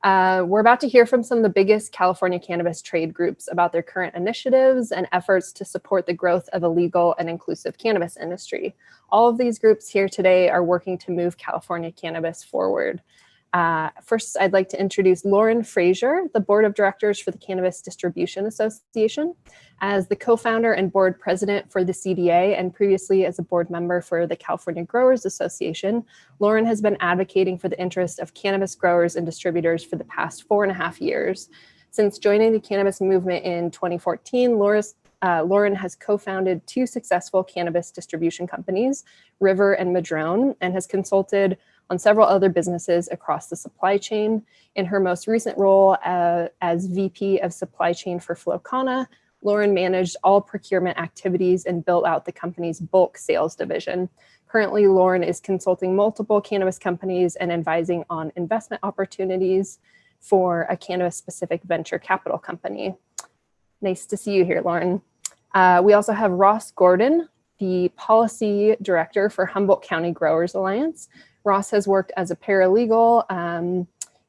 We're about to hear from some of the biggest California cannabis trade groups about their current initiatives and efforts to support the growth of a legal and inclusive cannabis industry. All of these groups here today are working to move California cannabis forward. First, I'd like to introduce Lauren Fraser, the Board of Directors for the Cannabis Distribution Association. As the co-founder and board president for the CDA and previously as a board member for the California Growers Association, Lauren has been advocating for the interests of cannabis growers and distributors for the past 4.5 years. Since joining the cannabis movement in 2014, Lauren has co-founded 2 successful cannabis distribution companies, River and Madrone, and has consulted on several other businesses across the supply chain. In her most recent role as VP of Supply Chain for Flowcana, Lauren managed all procurement activities and built out the company's bulk sales division. Currently, Lauren is consulting multiple cannabis companies and advising on investment opportunities for a cannabis-specific venture capital company. Nice to see you here, Lauren. We also have Ross Gordon, the Policy Director for Humboldt County Growers Alliance. Ross has worked as a paralegal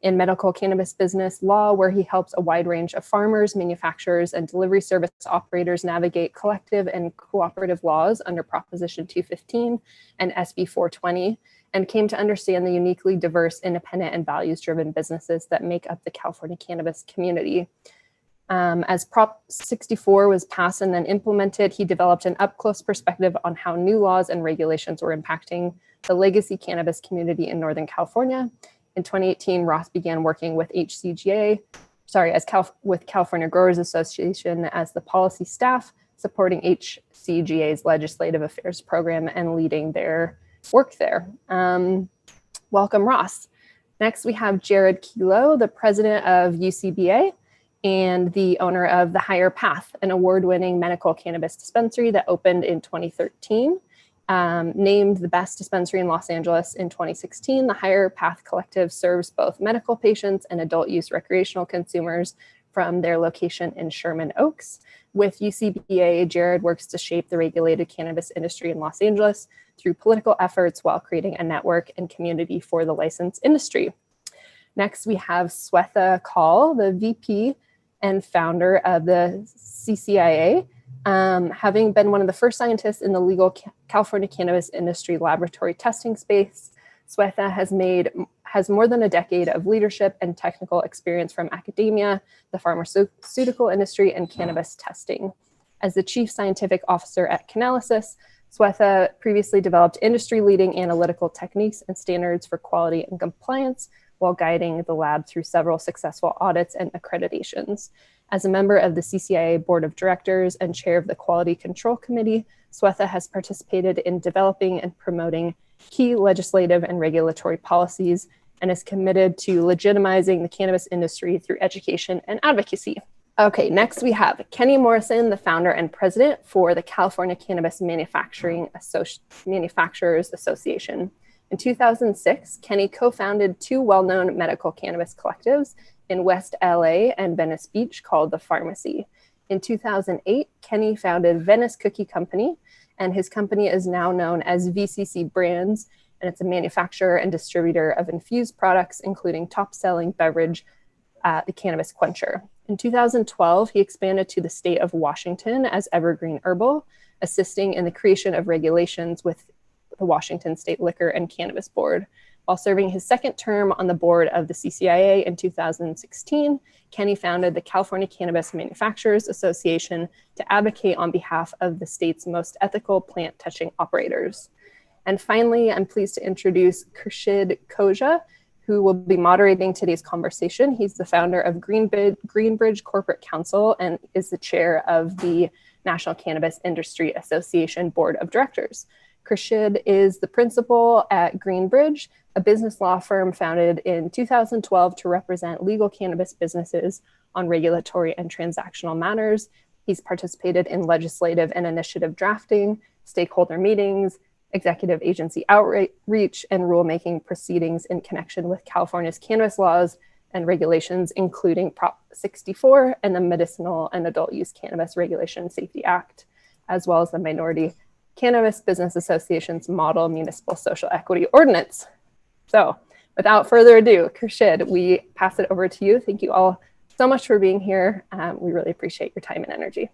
in medical cannabis business law, where he helps a wide range of farmers, manufacturers, and delivery service operators navigate collective and cooperative laws under Proposition 215 and SB 420, and came to understand the uniquely diverse, independent, and values-driven businesses that make up the California cannabis community. As Prop 64 was passed and then implemented, he developed an up-close perspective on how new laws and regulations were impacting the legacy cannabis community in Northern California. In 2018, Ross began working with with California Growers Association as the policy staff, supporting HCGA's legislative affairs program and leading their work there. Welcome, Ross. Next, we have Jerred Kiloh, the president of UCBA and the owner of The Higher Path, an award-winning medical cannabis dispensary that opened in 2013. Named the best dispensary in Los Angeles in 2016, the Higher Path Collective serves both medical patients and adult use recreational consumers from their location in Sherman Oaks. With UCBA, Jerred works to shape the regulated cannabis industry in Los Angeles through political efforts while creating a network and community for the licensed industry. Next, we have Swetha Kaul, the VP and founder of the CCIA. Having been one of the first scientists in the legal California cannabis industry laboratory testing space, Swetha has more than a decade of leadership and technical experience from academia, the pharmaceutical industry, and cannabis testing. As the chief scientific officer at Cannabis, Swetha previously developed industry-leading analytical techniques and standards for quality and compliance while guiding the lab through several successful audits and accreditations. As a member of the CCIA Board of Directors and chair of the Quality Control Committee, Swetha has participated in developing and promoting key legislative and regulatory policies and is committed to legitimizing the cannabis industry through education and advocacy. Okay, next we have Kenny Morrison, the founder and president for the California Cannabis Manufacturers Association. In 2006, Kenny co-founded 2 well-known medical cannabis collectives in West LA and Venice Beach called The Pharmacy. In 2008, Kenny founded Venice Cookie Company, and his company is now known as VCC Brands, and it's a manufacturer and distributor of infused products, including top-selling beverage, the Cannabis Quencher. In 2012, he expanded to the state of Washington as Evergreen Herbal, assisting in the creation of regulations with the Washington State Liquor and Cannabis Board. While serving his second term on the board of the CCIA in 2016, Kenny founded the California Cannabis Manufacturers Association to advocate on behalf of the state's most ethical plant-touching operators. And finally, I'm pleased to introduce Khurshid Khoja, who will be moderating today's conversation. He's the founder of Greenbridge Corporate Counsel and is the chair of the National Cannabis Industry Association Board of Directors. Khurshid is the principal at Greenbridge, a business law firm founded in 2012 to represent legal cannabis businesses on regulatory and transactional matters. He's participated in legislative and initiative drafting, stakeholder meetings, executive agency outreach, and rulemaking proceedings in connection with California's cannabis laws and regulations, including Prop 64 and the Medicinal and Adult Use Cannabis Regulation Safety Act, as well as the Minority Cannabis Business Association's Model Municipal Social Equity Ordinance. So without further ado, Khurshid, we pass it over to you. Thank you all so much for being here. We really appreciate your time and energy.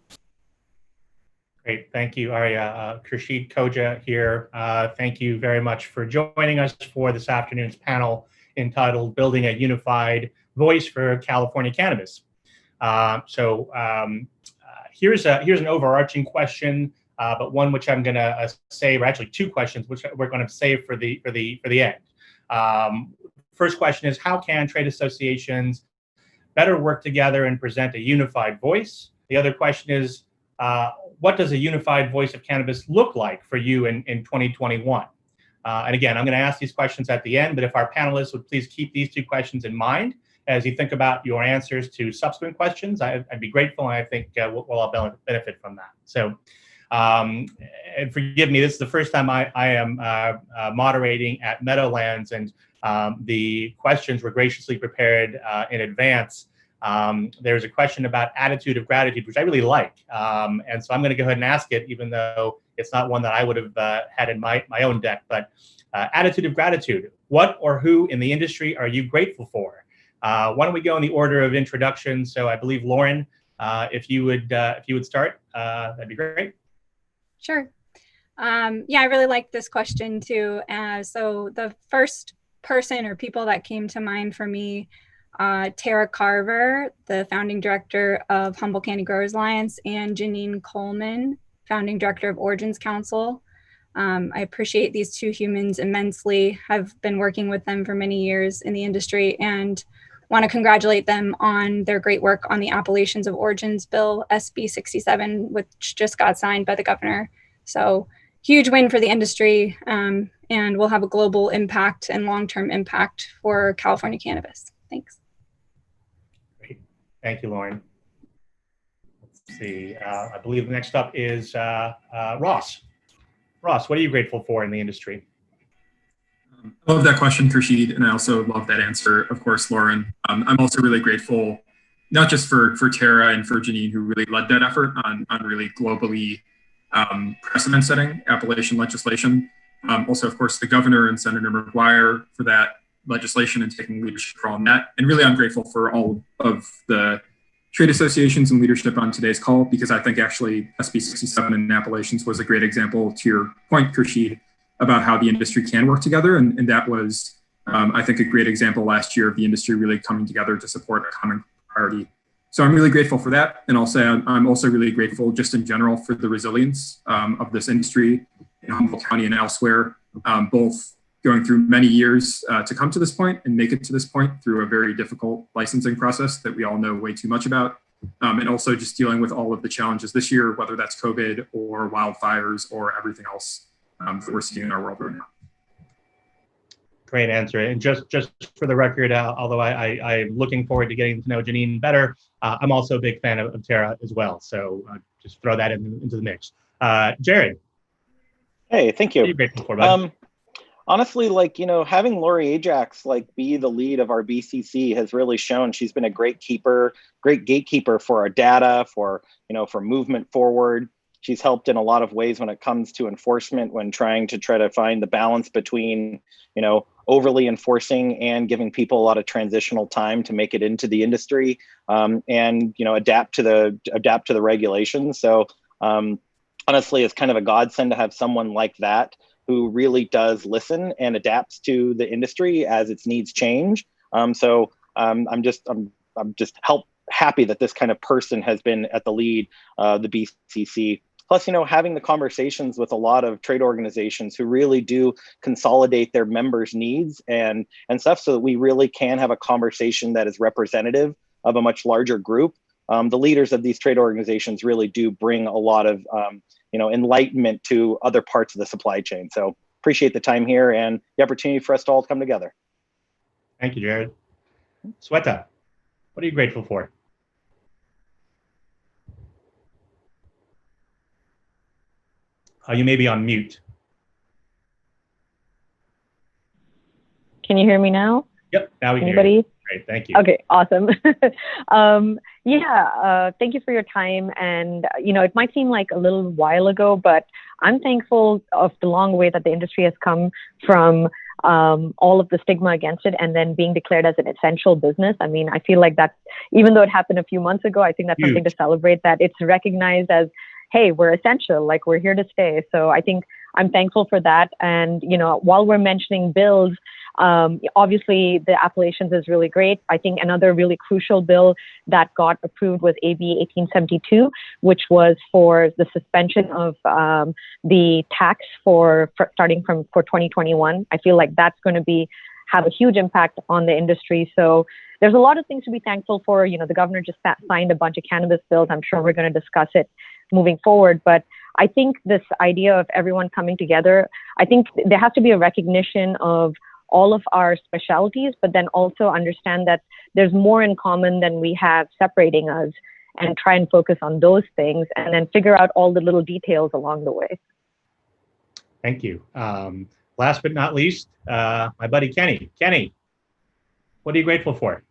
Great, thank you, Arya. Khurshid Khoja here. Thank you very much for joining us for this afternoon's panel entitled Building a Unified Voice for California Cannabis. Here's an overarching question, but one which I'm going to save, or actually two questions, which we're going to save for the end. First question is, how can trade associations better work together and present a unified voice? The other question is, what does a unified voice of cannabis look like for you in 2021? And again, I'm going to ask these questions at the end, but if our panelists would please keep these two questions in mind as you think about your answers to subsequent questions, I'd be grateful, and I think we'll all benefit from that. So, and forgive me, this is the first time I am moderating at Meadowlands, and the questions were graciously prepared in advance. There's a question about attitude of gratitude, which I really like. And so I'm going to go ahead and ask it, even though it's not one that I would have had in my own deck. But attitude of gratitude, what or who in the industry are you grateful for? Why don't we go in the order of introduction? So I believe, Lauren, if you would start, that'd be great. Sure. Yeah, I really like this question too. So the first person or people that came to mind for me, Tara Carver, the founding director of Humboldt Candy Growers Alliance, and Janine Coleman, founding director of Origins Counsel. I appreciate these two humans immensely. I've been working with them for many years in the industry and want to congratulate them on their great work on the Appellations of Origins Bill, SB 67, which just got signed by the governor. So huge win for the industry, and will have a global impact and long-term impact for California cannabis. Thanks. Great. Thank you, Lauren. Let's see. I believe next up is Ross. Ross, what are you grateful for in the industry? I love that question, Khurshid, and I also love that answer, of course, Lauren. I'm also really grateful, not just for Tara and for Janine, who really led that effort on really globally precedent-setting Appalachian legislation. Also, of course, the governor and Senator McGuire for that legislation and taking leadership on that. And really, I'm grateful for all of the trade associations and leadership on today's call, because I think actually SB 67 and Appalachians was a great example, to your point, Khurshid, about how the industry can work together. And that was, I think, a great example last year of the industry really coming together to support a common priority. So I'm really grateful for that. And also, I'm also really grateful just in general for the resilience of this industry in Humboldt County and elsewhere, both going through many years to come to this point and make it to this point through a very difficult licensing process that we all know way too much about. And also just dealing with all of the challenges this year, whether that's COVID or wildfires or everything else that we're seeing in our world right now. Great answer. And just for the record, although I'm looking forward to getting to know Janine better, I'm also a big fan of Tara as well. So just throw that into the mix. Jerred. Hey, thank you. What are you grateful for, bud? Honestly, having Lori Ajax be the lead of our BCC has really shown she's been a great gatekeeper for our data, for movement forward. She's helped in a lot of ways when it comes to enforcement, when trying to find the balance between, overly enforcing and giving people a lot of transitional time to make it into the industry, and adapt to the regulations. So honestly, it's kind of a godsend to have someone like that who really does listen and adapts to the industry as its needs change. I'm just happy that this kind of person has been at the lead, the BCC. Plus, having the conversations with a lot of trade organizations who really do consolidate their members' needs and stuff, so that we really can have a conversation that is representative of a much larger group. The leaders of these trade organizations really do bring a lot of enlightenment to other parts of the supply chain. So appreciate the time here and the opportunity for us to all come together. Thank you, Jerred. Swetha, what are you grateful for? You may be on mute. Can you hear me now? Yep, now we can Anybody? hear you. Great, thank you. Okay, awesome. Thank you for your time. And, it might seem like a little while ago, but I'm thankful of the long way that the industry has come from all of the stigma against it, and then being declared as an essential business. I mean, I feel like that's, even though it happened a few months ago, I think that's something to celebrate, that it's recognized as, hey, we're essential, like we're here to stay. So I think I'm thankful for that. And, you know, while we're mentioning bills, obviously the appellations is really great. I think another really crucial bill that got approved was AB 1872, which was for the suspension of the tax for 2021. I feel like that's going to have a huge impact on the industry. So there's a lot of things to be thankful for. You know, the governor just signed a bunch of cannabis bills. I'm sure we're going to discuss it moving forward. But I think this idea of everyone coming together, I think there has to be a recognition of all of our specialties, but then also understand that there's more in common than we have separating us, and try and focus on those things and then figure out all the little details along the way. Thank you. Last but not least, my buddy Kenny. Kenny, what are you grateful for?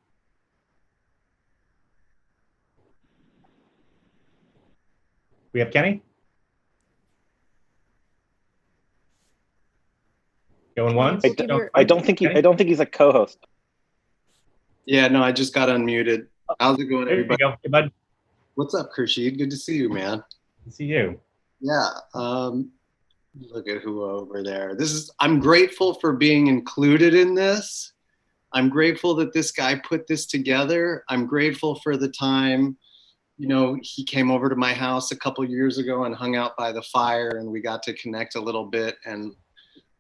We have Kenny? Going once? I don't think he's a co-host. Yeah, no, I just got unmuted. How's it going, everybody? There you go. Hey, bud. What's up, Khurshid? Good to see you, man. Good to see you. Yeah. Look at who over there. I'm grateful for being included in this. I'm grateful that this guy put this together. I'm grateful for the time, you know, he came over to my house a couple years ago and hung out by the fire, and we got to connect a little bit. And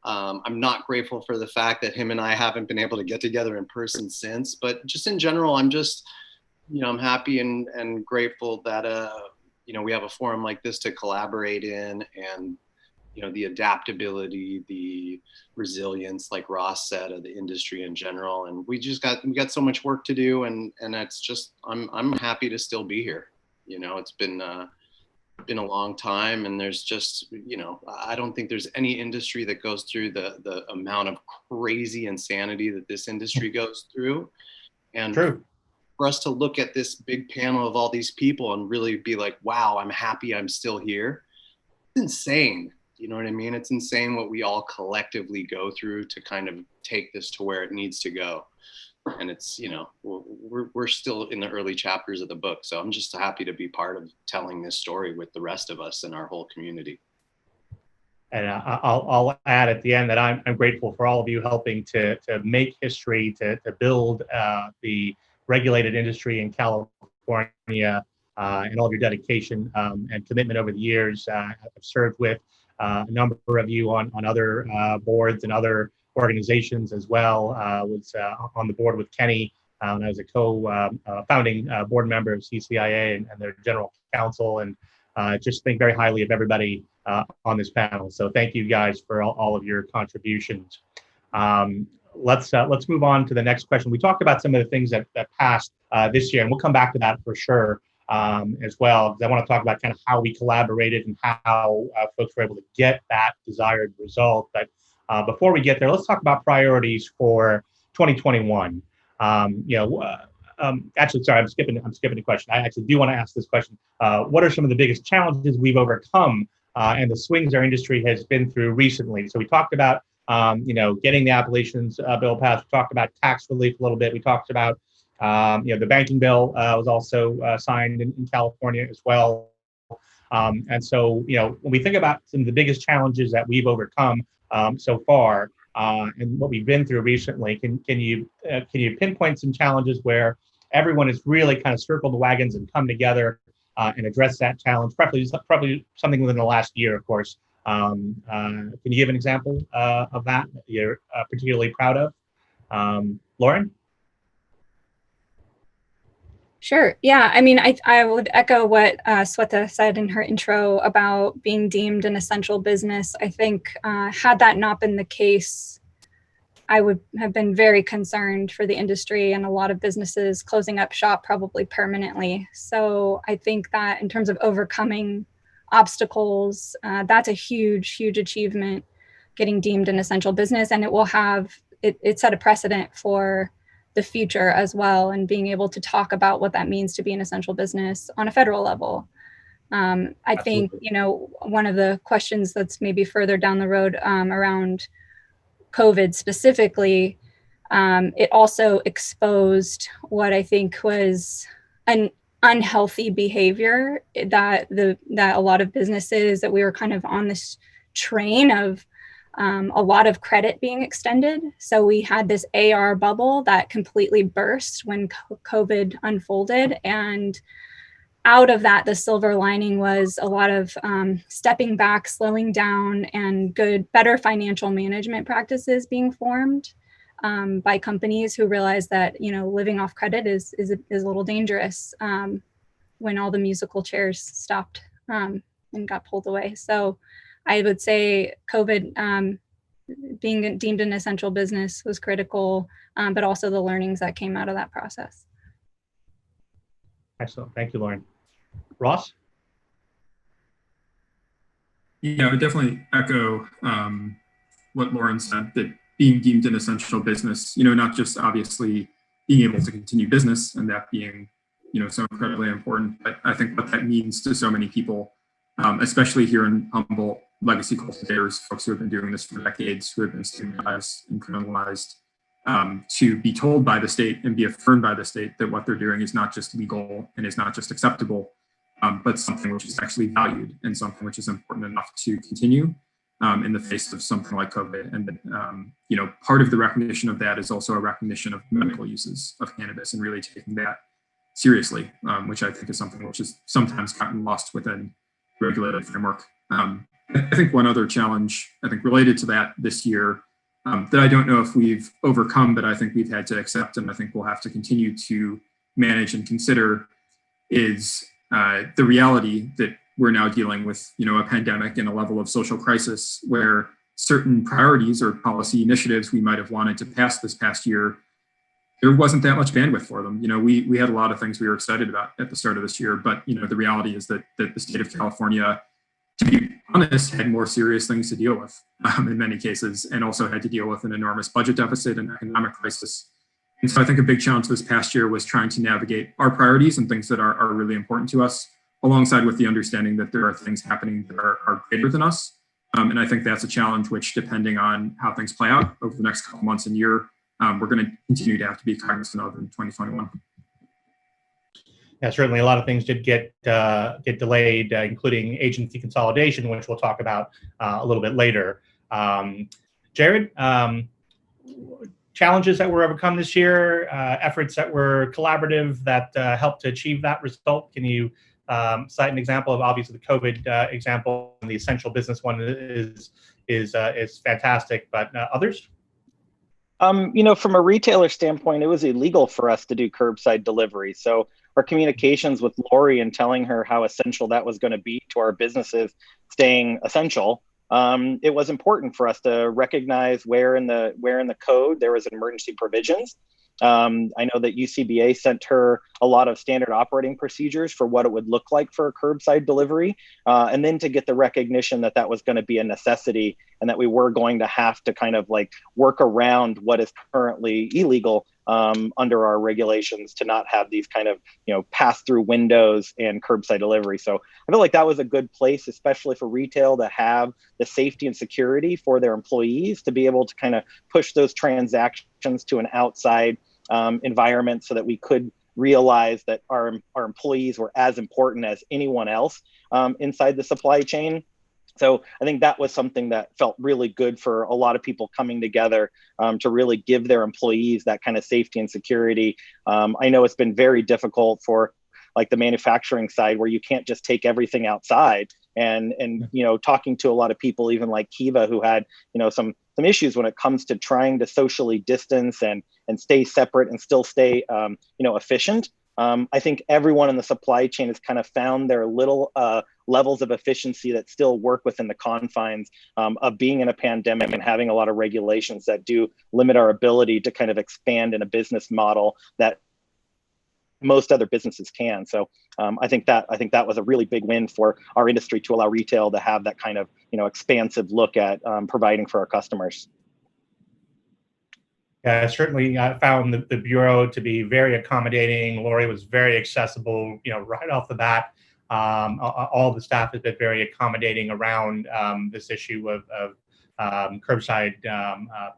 I'm not grateful for the fact that him and I haven't been able to get together in person since, but just in general, I'm just, you know, I'm happy and grateful that, you know, we have a forum like this to collaborate in, and, you know, the adaptability, the resilience, like Ross said, of the industry in general. And we got so much work to do, and it's just, I'm happy to still be here. You know, it's been a long time, and there's just, you know, I don't think there's any industry that goes through the amount of crazy insanity that this industry goes through. And True. For us to look at this big panel of all these people and really be like, wow, I'm happy I'm still here. It's insane. You know what I mean? It's insane what we all collectively go through to kind of take this to where it needs to go. And it's, you know, we're still in the early chapters of the book. So I'm just happy to be part of telling this story with the rest of us and our whole community. And I'll add at the end that I'm grateful for all of you helping to make history, to build the regulated industry in California, and all of your dedication and commitment over the years. I've served with a number of you on other boards and other organizations as well. Was on the board with Kenny. I was a co-founding board member of CCIA and their general counsel, and just think very highly of everybody on this panel. So thank you guys for all of your contributions. Let's move on to the next question. We talked about some of the things that passed this year, and we'll come back to that for sure as well, because I want to talk about kind of how we collaborated and how folks were able to get that desired result. But before we get there, let's talk about priorities for 2021. Actually, sorry, I'm skipping the question. I actually do want to ask this question. What are some of the biggest challenges we've overcome and the swings our industry has been through recently? So we talked about getting the appellations bill passed. We talked about tax relief a little bit. We talked about the banking bill was also signed in California as well. And so, when we think about some of the biggest challenges that we've overcome so far and what we've been through recently, can you pinpoint some challenges where everyone has really kind of circled the wagons and come together and address that challenge? Probably something within the last year, of course. Can you give an example of that you're particularly proud of? Lauren? Sure. Yeah. I mean, I would echo what Swetha said in her intro about being deemed an essential business. I think had that not been the case, I would have been very concerned for the industry and a lot of businesses closing up shop probably permanently. So I think that in terms of overcoming obstacles, that's a huge, huge achievement, getting deemed an essential business. And it will it set a precedent for the future as well, and being able to talk about what that means to be an essential business on a federal level. I think, one of the questions that's maybe further down the road around COVID specifically, it also exposed what I think was an unhealthy behavior that a lot of businesses, that we were kind of on this train of a lot of credit being extended. So we had this AR bubble that completely burst when COVID unfolded. And out of that, the silver lining was a lot of stepping back, slowing down, and better financial management practices being formed by companies who realized that, you know, living off credit is a little dangerous when all the musical chairs stopped and got pulled away. So I would say COVID being deemed an essential business was critical, but also the learnings that came out of that process. Excellent. Thank you, Lauren. Ross? Yeah, I would definitely echo what Lauren said, that being deemed an essential business, you know, not just obviously being able to continue business and that being, you know, so incredibly important, but I think what that means to so many people, especially here in Humboldt, legacy cultivators, folks who have been doing this for decades, who have been stigmatized and criminalized, to be told by the state and be affirmed by the state that what they're doing is not just legal and is not just acceptable, but something which is actually valued and something which is important enough to continue in the face of something like COVID. And, you know, part of the recognition of that is also a recognition of medical uses of cannabis and really taking that seriously, which I think is something which is sometimes gotten lost within regulated framework. I think one other challenge, I think related to that this year, that I don't know if we've overcome, but I think we've had to accept, and I think we'll have to continue to manage and consider, is the reality that we're now dealing with, you know, a pandemic and a level of social crisis where certain priorities or policy initiatives we might have wanted to pass this past year, there wasn't that much bandwidth for them. You know, we had a lot of things we were excited about at the start of this year, but, you know, the reality is that the state of California, to be honest, had more serious things to deal with in many cases, and also had to deal with an enormous budget deficit and economic crisis. And so I think a big challenge this past year was trying to navigate our priorities and things that are really important to us, alongside with the understanding that there are things happening that are greater than us. And I think that's a challenge which, depending on how things play out over the next couple months and year, we're going to continue to have to be cognizant of in 2021. Yeah, certainly a lot of things did get delayed, including agency consolidation, which we'll talk about a little bit later. Jerred, challenges that were overcome this year, efforts that were collaborative that helped to achieve that result. Can you cite an example of, obviously the COVID example, and the essential business one is fantastic, but others? You know, from a retailer standpoint, it was illegal for us to do curbside delivery. So our communications with Lori and telling her how essential that was going to be to our businesses staying essential, it was important for us to recognize where in the code there was emergency provisions. I know that UCBA sent her a lot of standard operating procedures for what it would look like for a curbside delivery, and then to get the recognition that that was going to be a necessity and that we were going to have to kind of like work around what is currently illegal under our regulations to not have these kind of, you know, pass through windows and curbside delivery. So I feel like that was a good place, especially for retail, to have the safety and security for their employees to be able to kind of push those transactions to an outside environment so that we could realize that our employees were as important as anyone else inside the supply chain. So I think that was something that felt really good for a lot of people coming together to really give their employees that kind of safety and security. I know it's been very difficult for like the manufacturing side, where you can't just take everything outside. And you know, talking to a lot of people, even like Kiva, who had, you know, some issues when it comes to trying to socially distance and stay separate and still stay you know, efficient. I think everyone in the supply chain has kind of found their little levels of efficiency that still work within the confines of being in a pandemic and having a lot of regulations that do limit our ability to kind of expand in a business model that most other businesses can. So I think that was a really big win for our industry, to allow retail to have that kind of, you know, expansive look at providing for our customers. Yeah, I certainly found the Bureau to be very accommodating. Lori was very accessible, you know, right off the bat. All the staff has been very accommodating around this issue of curbside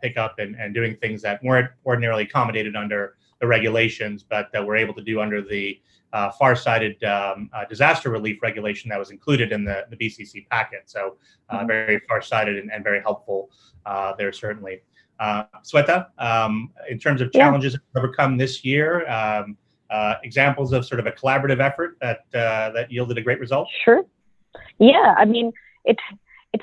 pickup and doing things that weren't ordinarily accommodated under the regulations, but that we're able to do under the far-sighted disaster relief regulation that was included in the BCC packet. So very far-sighted and very helpful there, certainly. Swetha, in terms of challenges overcome this year, examples of sort of a collaborative effort that yielded a great result? Sure. Yeah, I mean, it's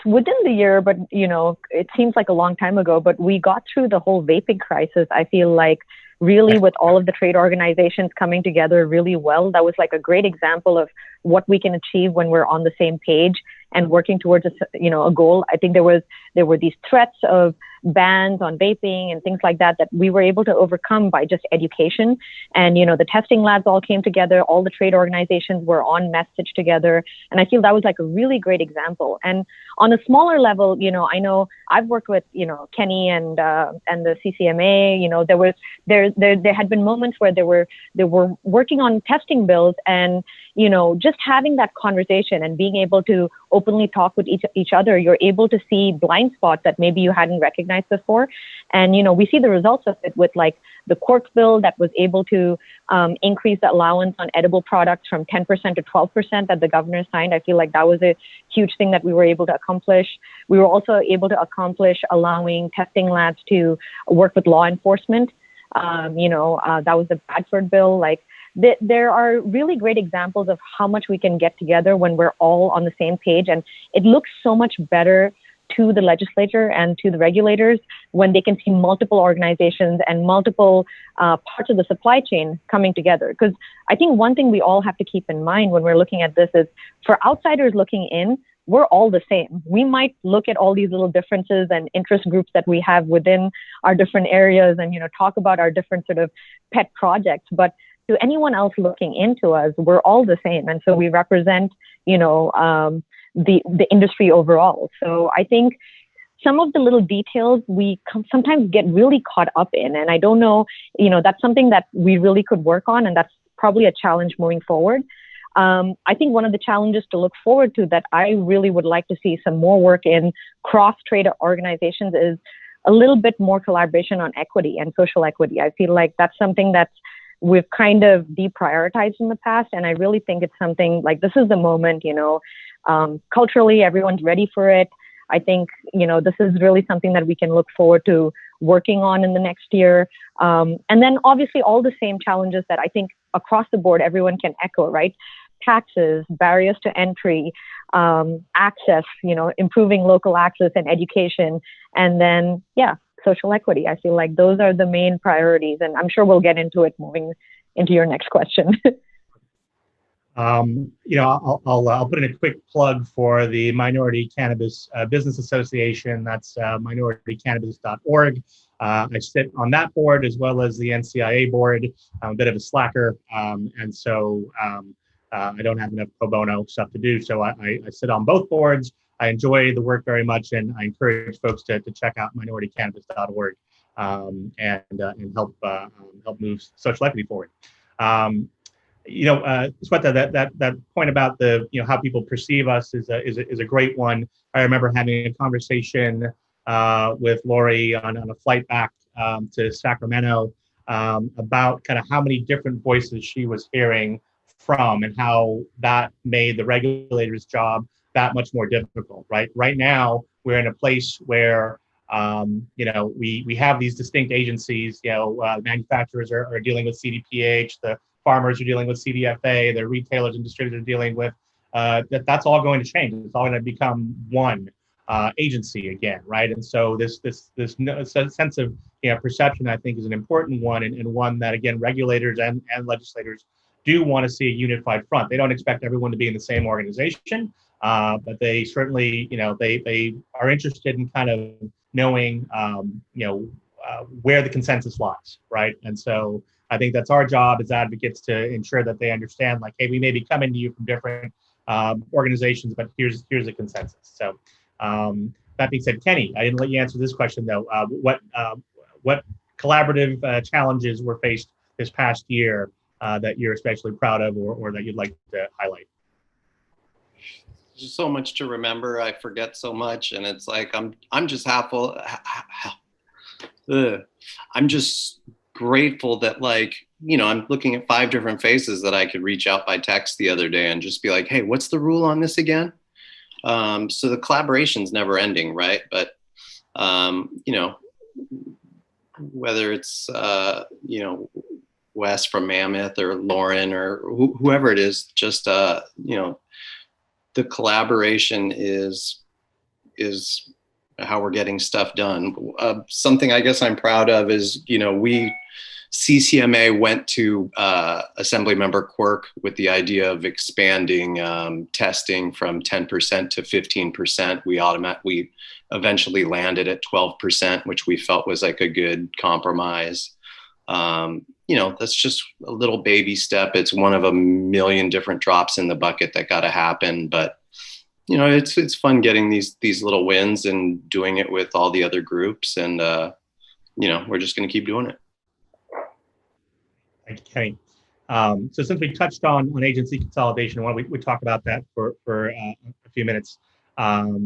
within the year, but it seems like a long time ago, but we got through the whole vaping crisis. I feel like really with all of the trade organizations coming together really well. That was like a great example of what we can achieve when we're on the same page and working towards a goal. I think there were these threats of bans on vaping and things like that we were able to overcome by just education. And the testing labs all came together, all the trade organizations were on message together, and I feel that was like a really great example. And on a smaller level, I know I've worked with Kenny and the CCMA. There had been moments where they were working on testing bills, and just having that conversation and being able to openly talk with each other, you're able to see blind spots that maybe you hadn't recognized before. And we see the results of it with like the Quark bill that was able to increase the allowance on edible products from 10% to 12% that the governor signed. I feel like that was a huge thing that we were able to accomplish. We were also able to accomplish allowing testing labs to work with law enforcement. That was the Bradford bill. Like there are really great examples of how much we can get together when we're all on the same page. And it looks so much better to the legislature and to the regulators when they can see multiple organizations and multiple parts of the supply chain coming together. Because I think one thing we all have to keep in mind when we're looking at this is, for outsiders looking in, we're all the same. We might look at all these little differences and interest groups that we have within our different areas and, talk about our different sort of pet projects. But to anyone else looking into us, we're all the same. And so we represent, the industry overall. So I think some of the little details we sometimes get really caught up in. And I don't know, that's something that we really could work on. And that's probably a challenge moving forward. I think one of the challenges to look forward to that I really would like to see some more work in cross-trade organizations is a little bit more collaboration on equity and social equity. I feel like that's something that we've kind of deprioritized in the past. And I really think it's something like this is the moment, culturally, everyone's ready for it. I think, this is really something that we can look forward to working on in the next year. And then obviously all the same challenges that I think across the board, everyone can echo, right? Taxes, barriers to entry, access, improving local access and education. And then, social equity. I feel like those are the main priorities, and I'm sure we'll get into it moving into your next question. I'll put in a quick plug for the Minority Cannabis Business Association. That's minoritycannabis.org. I sit on that board as well as the NCIA board. I'm a bit of a slacker, and so I don't have enough pro bono stuff to do. So I sit on both boards. I enjoy the work very much, and I encourage folks to check out minoritycannabis.org and help move social equity forward. Swetha, that point about the how people perceive us is a great one. I remember having a conversation with Lori on a flight back to Sacramento about kind of how many different voices she was hearing from, and how that made the regulator's job that much more difficult. Right now, we're in a place where we have these distinct agencies. Manufacturers are dealing with CDPH, the farmers are dealing with CDFA, the retailers and distributors are dealing with. That's all going to change. It's all going to become one agency again, right? And so this sense of perception, I think, is an important one, and one that, again, regulators and legislators do want to see a unified front. They don't expect everyone to be in the same organization, but they certainly, they are interested in kind of knowing, where the consensus lies, right? And so I think that's our job as advocates to ensure that they understand, like, hey, we may be coming to you from different organizations, but here's the consensus. So that being said, Kenny, I didn't let you answer this question though. What collaborative challenges were faced this past year that you're especially proud of, or that you'd like to highlight? There's so much to remember. I forget so much, and it's like I'm just happy. I'm just grateful that, like, you know, I'm looking at 5 different faces that I could reach out by text the other day and just be like, hey, what's the rule on this again? So the collaboration's never ending, right? But you know, whether it's you know, Wes from Mammoth or Lauren or whoever it is, just you know, the collaboration is how we're getting stuff done. Something I guess I'm proud of is, you know, CCMA went to Assemblymember Quirk with the idea of expanding testing from 10% to 15%. We eventually landed at 12%, which we felt was like a good compromise. You know, that's just a little baby step. It's one of a million different drops in the bucket that got to happen. But, you know, it's fun getting these little wins and doing it with all the other groups. And, you know, we're just going to keep doing it. Thank you, Kenny. So since we touched on agency consolidation, why don't we talk about that for a few minutes.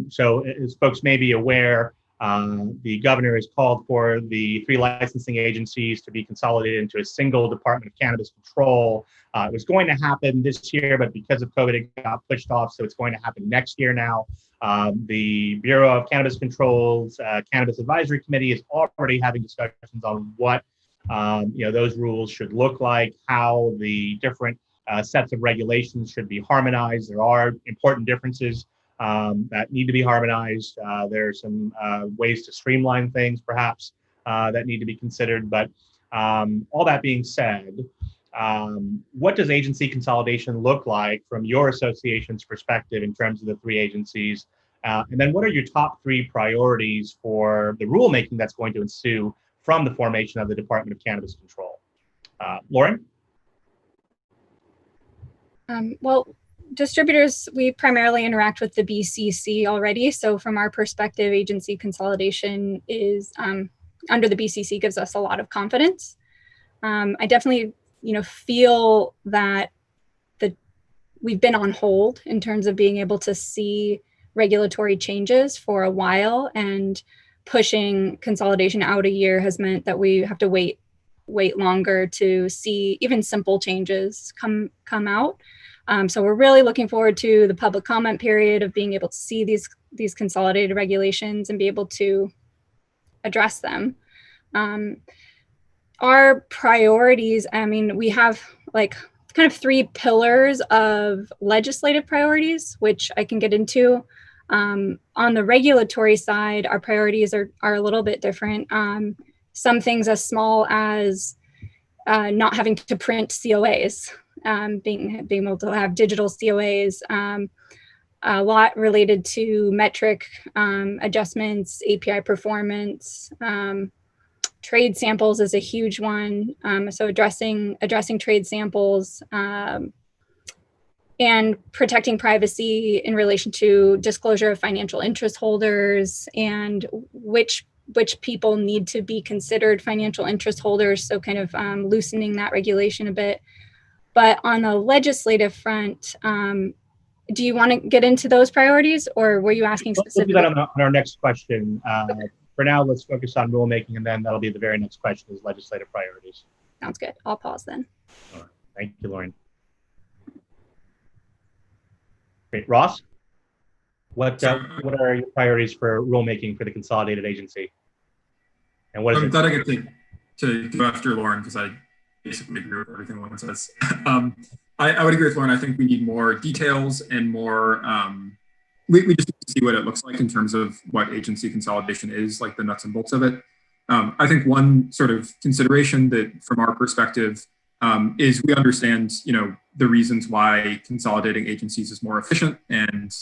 So as folks may be aware, the governor has called for the 3 licensing agencies to be consolidated into a single Department of Cannabis Control. It was going to happen this year, but because of COVID, it got pushed off. So it's going to happen next year now. The Bureau of Cannabis Control's Cannabis Advisory Committee is already having discussions on what you know, those rules should look like, how the different sets of regulations should be harmonized. There are important differences that need to be harmonized. There are some ways to streamline things, perhaps, that need to be considered. But all that being said, what does agency consolidation look like from your association's perspective in terms of the 3 agencies? And then what are your top 3 priorities for the rulemaking that's going to ensue from the formation of the Department of Cannabis Control? Lauren? Well, distributors, we primarily interact with the BCC already. So from our perspective, agency consolidation is under the BCC gives us a lot of confidence. I definitely, you know, feel that we've been on hold in terms of being able to see regulatory changes for a while, and pushing consolidation out a year has meant that we have to wait longer to see even simple changes come out. So we're really looking forward to the public comment period of being able to see these consolidated regulations and be able to address them. Our priorities, I mean, we have like kind of 3 pillars of legislative priorities, which I can get into. On the regulatory side, our priorities are a little bit different. Some things as small as not having to print COAs, being able to have digital COAs, a lot related to metric adjustments, API performance. Trade samples is a huge one. So addressing trade samples, and protecting privacy in relation to disclosure of financial interest holders and which people need to be considered financial interest holders. So kind of loosening that regulation a bit. But on the legislative front, do you want to get into those priorities, or were you asking specifically? We'll do that on our next question. Okay. For now, let's focus on rulemaking, and then that'll be the very next question is legislative priorities. Sounds good. I'll pause then. All right. Thank you, Lauren. Great. Ross, what are your priorities for rulemaking for the consolidated agency? And what is I'm glad I get to go after Lauren, because I basically agree with everything Lauren says. I would agree with Lauren. I think we need more details and more, we just need to see what it looks like in terms of what agency consolidation is, like the nuts and bolts of it. I think one sort of consideration that from our perspective is we understand, you know, the reasons why consolidating agencies is more efficient, and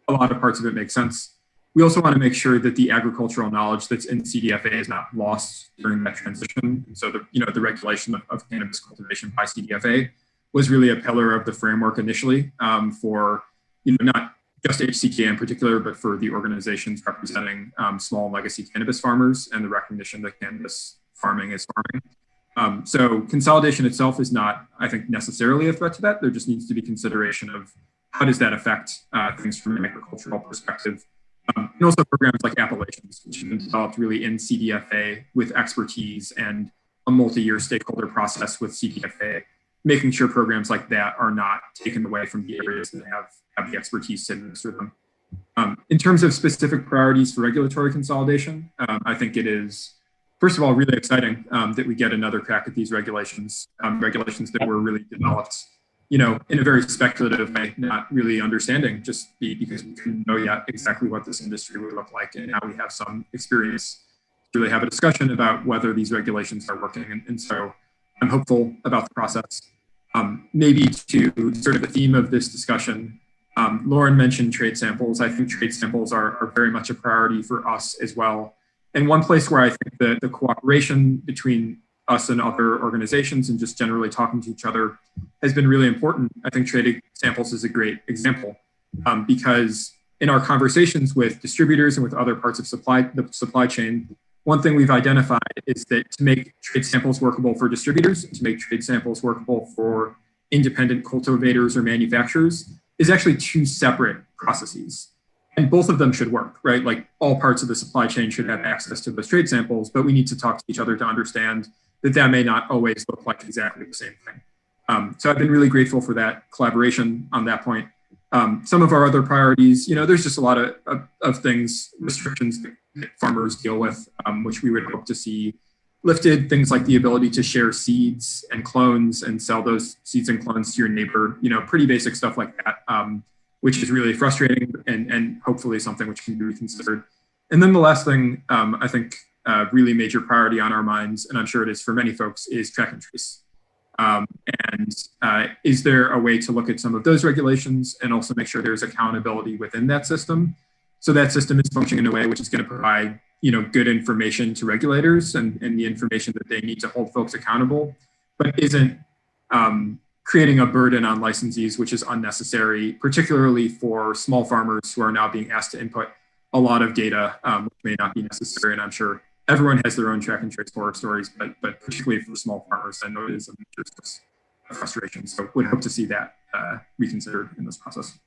a lot of parts of it make sense. We also want to make sure that the agricultural knowledge that's in CDFA is not lost during that transition. So the regulation of cannabis cultivation by CDFA was really a pillar of the framework initially for, you know, not just HCGA in particular, but for the organizations representing small legacy cannabis farmers, and the recognition that cannabis farming is farming. So consolidation itself is not, I think, necessarily a threat to that. There just needs to be consideration of how does that affect things from an agricultural perspective? And also programs like Appellations, which have been developed really in CDFA with expertise and a multi-year stakeholder process with CDFA, making sure programs like that are not taken away from the areas that have the expertise to administer them. In terms of specific priorities for regulatory consolidation, I think it is, first of all, really exciting that we get another crack at these regulations, regulations that were really developed, in a very speculative way, not really understanding, just because we couldn't know yet exactly what this industry would look like. And now we have some experience to really have a discussion about whether these regulations are working. And so I'm hopeful about the process. Maybe to sort of the theme of this discussion, Lauren mentioned trade samples. I think trade samples are very much a priority for us as well. And one place where I think that the cooperation between us and other organizations and just generally talking to each other has been really important. I think trade samples is a great example because in our conversations with distributors and with other parts of the supply chain, one thing we've identified is that to make trade samples workable for distributors, to make trade samples workable for independent cultivators or manufacturers is actually two separate processes. And both of them should work, right? Like all parts of the supply chain should have access to those trade samples, but we need to talk to each other to understand that may not always look like exactly the same thing. So I've been really grateful for that collaboration on that point. Some of our other priorities, there's just a lot of things, restrictions that farmers deal with, which we would hope to see lifted. Things like the ability to share seeds and clones and sell those seeds and clones to your neighbor, pretty basic stuff like that, which is really frustrating and hopefully something which can be reconsidered. And then the last thing, I think really major priority on our minds, and I'm sure it is for many folks, is track and trace. Is there a way to look at some of those regulations and also make sure there's accountability within that system? So that system is functioning in a way which is going to provide, good information to regulators and the information that they need to hold folks accountable, but isn't creating a burden on licensees, which is unnecessary, particularly for small farmers who are now being asked to input a lot of data, which may not be necessary. And I'm sure everyone has their own track and trace horror stories, but particularly for small farmers, I know it is a major source of frustration. So would hope to see that reconsidered in this process.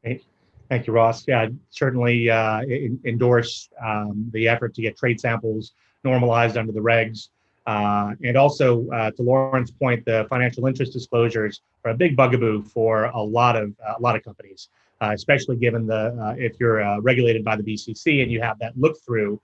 Great. Thank you, Ross. Yeah, certainly endorse the effort to get trade samples normalized under the regs. And also, to Lauren's point, the financial interest disclosures are a big bugaboo for a lot of companies, especially given if you're regulated by the BCC and you have that look through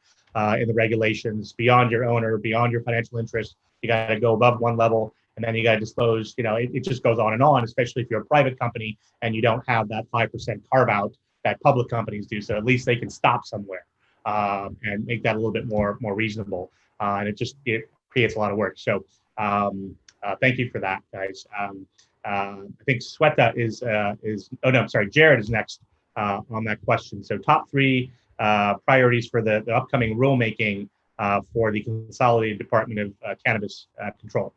in the regulations beyond your owner, beyond your financial interest. You got to go above one level, and then you got to disclose. It just goes on, especially if you're a private company and you don't have that 5% carve out that public companies do. So at least they can stop somewhere and make that a little bit more reasonable. And it creates a lot of work. So thank you for that, guys. I think Swetha Jerred is next on that question. So top three priorities for the upcoming rulemaking for the Consolidated Department of Cannabis Control.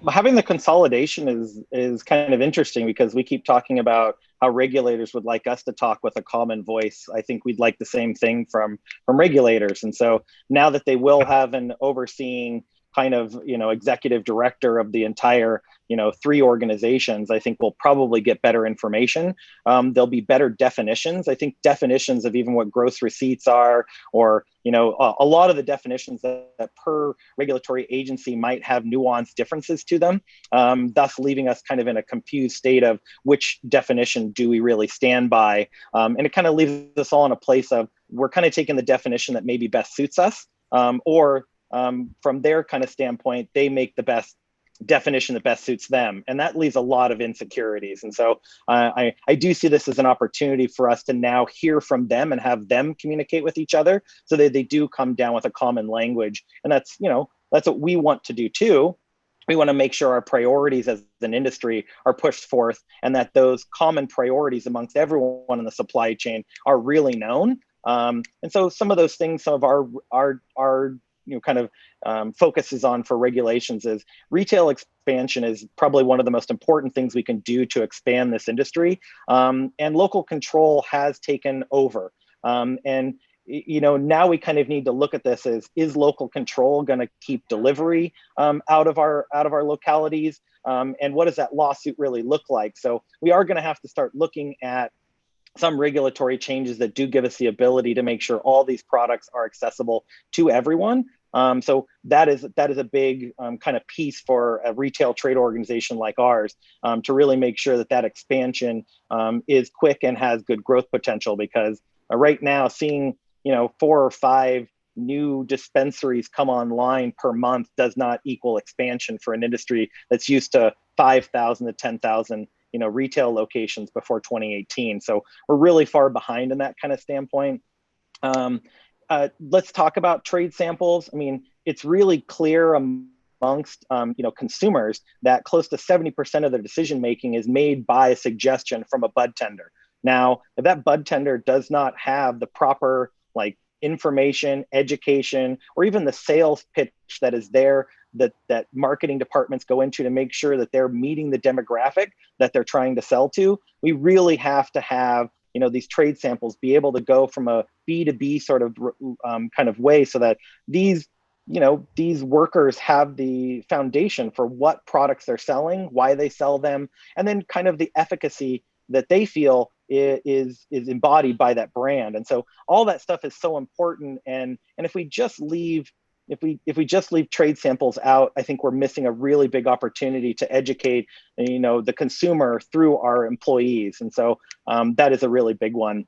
Having the consolidation is kind of interesting because we keep talking about how regulators would like us to talk with a common voice. I think we'd like the same thing from regulators. And so now that they will have an overseeing kind of, executive director of the entire, 3 organizations, I think we'll probably get better information. There'll be better definitions. I think definitions of even what gross receipts are, or, a lot of the definitions that per regulatory agency might have nuanced differences to them, thus leaving us kind of in a confused state of which definition do we really stand by. And it kind of leaves us all in a place of we're kind of taking the definition that maybe best suits us, or from their kind of standpoint, they make the best definition that best suits them. And that leaves a lot of insecurities. And so I do see this as an opportunity for us to now hear from them and have them communicate with each other so that they do come down with a common language. And that's what we want to do too. We want to make sure our priorities as an industry are pushed forth and that those common priorities amongst everyone in the supply chain are really known. And so some of those things, some of our kind of focuses on for regulations is retail expansion is probably one of the most important things we can do to expand this industry. And local control has taken over. And now we kind of need to look at this as, is local control going to keep delivery out of our localities? And what does that lawsuit really look like? So we are going to have to start looking at some regulatory changes that do give us the ability to make sure all these products are accessible to everyone. So that is a big kind of piece for a retail trade organization like ours, to really make sure that expansion is quick and has good growth potential. Because right now, seeing 4 or 5 new dispensaries come online per month does not equal expansion for an industry that's used to 5,000 to 10,000 retail locations before 2018. So we're really far behind in that kind of standpoint. Let's talk about trade samples. I mean, it's really clear amongst consumers that close to 70% of their decision making is made by a suggestion from a bud tender. Now, if that bud tender does not have the proper information, education, or even the sales pitch that is there, that marketing departments go into to make sure that they're meeting the demographic that they're trying to sell to, we really have to have these trade samples be able to go from a B2B sort of kind of way, so that these workers have the foundation for what products they're selling, why they sell them, and then kind of the efficacy that they feel is embodied by that brand. And so all that stuff is so important. And if we just leave trade samples out, I think we're missing a really big opportunity to educate the consumer through our employees. And so that is a really big one.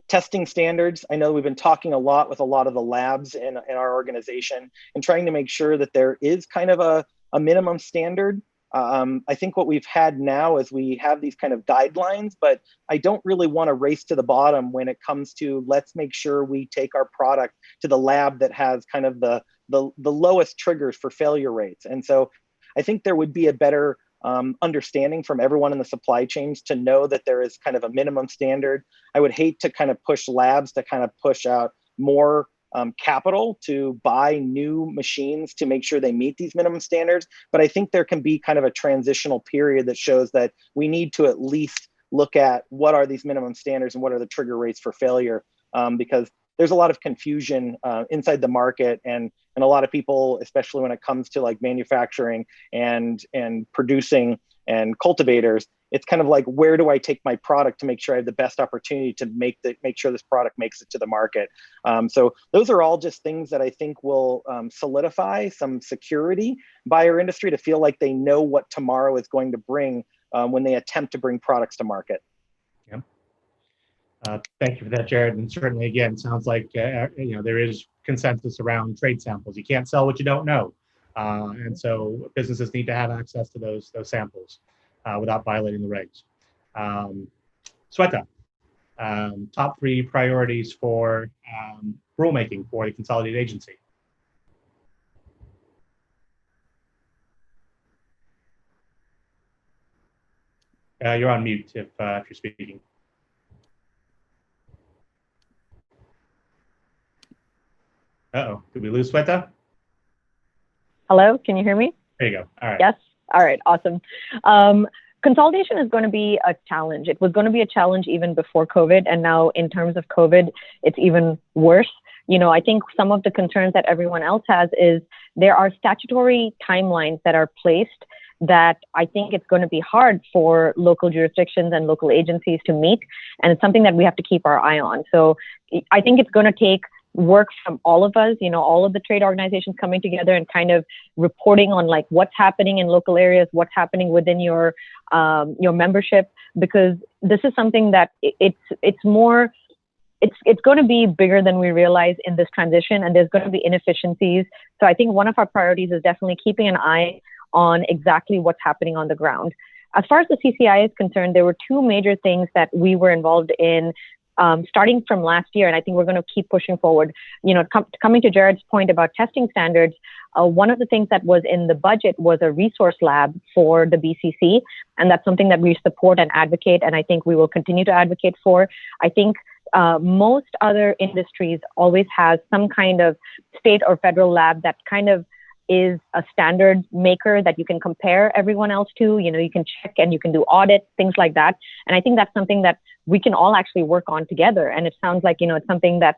Testing standards. I know we've been talking a lot with a lot of the labs in our organization and trying to make sure that there is kind of a minimum standard. I think what we've had now is we have these kind of guidelines, but I don't really want to race to the bottom when it comes to, let's make sure we take our product to the lab that has kind of the lowest triggers for failure rates. And so I think there would be a better understanding from everyone in the supply chains to know that there is kind of a minimum standard. I would hate to kind of push labs to kind of push out more capital to buy new machines to make sure they meet these minimum standards. But I think there can be kind of a transitional period that shows that we need to at least look at what are these minimum standards and what are the trigger rates for failure, because there's a lot of confusion inside the market, and a lot of people, especially when it comes to manufacturing and producing and cultivators, it's kind of like, where do I take my product to make sure I have the best opportunity to make sure this product makes it to the market? So those are all just things that I think will solidify some security by our industry to feel like they know what tomorrow is going to bring when they attempt to bring products to market. Yeah. Thank you for that, Jerred. And certainly, again, sounds like there is consensus around trade samples. You can't sell what you don't know, and so businesses need to have access to those samples without violating the regs. Swetha, top 3 priorities for rulemaking for the consolidated agency. You're on mute if you're speaking. Uh-oh, did we lose Swetha? Hello, can you hear me? There you go. All right. Yes. All right. Awesome. Consolidation is going to be a challenge. It was going to be a challenge even before COVID. And now in terms of COVID, it's even worse. I think some of the concerns that everyone else has is there are statutory timelines that are placed that I think it's going to be hard for local jurisdictions and local agencies to meet. And it's something that we have to keep our eye on. So I think it's going to take work from all of us, all of the trade organizations coming together and kind of reporting on what's happening in local areas, what's happening within your membership, because this is something that it's going to be bigger than we realize in this transition, and there's going to be inefficiencies. So I think one of our priorities is definitely keeping an eye on exactly what's happening on the ground. As far as the CCIA is concerned, there were 2 major things that we were involved in starting from last year, and I think we're going to keep pushing forward. Coming to Jerred's point about testing standards, one of the things that was in the budget was a resource lab for the BCC, and that's something that we support and advocate, and I think we will continue to advocate for. I think most other industries always has some kind of state or federal lab that kind of is a standard maker that you can compare everyone else to. You can check and you can do audits, things like that. And I think that's something that we can all actually work on together. And it sounds like, it's something that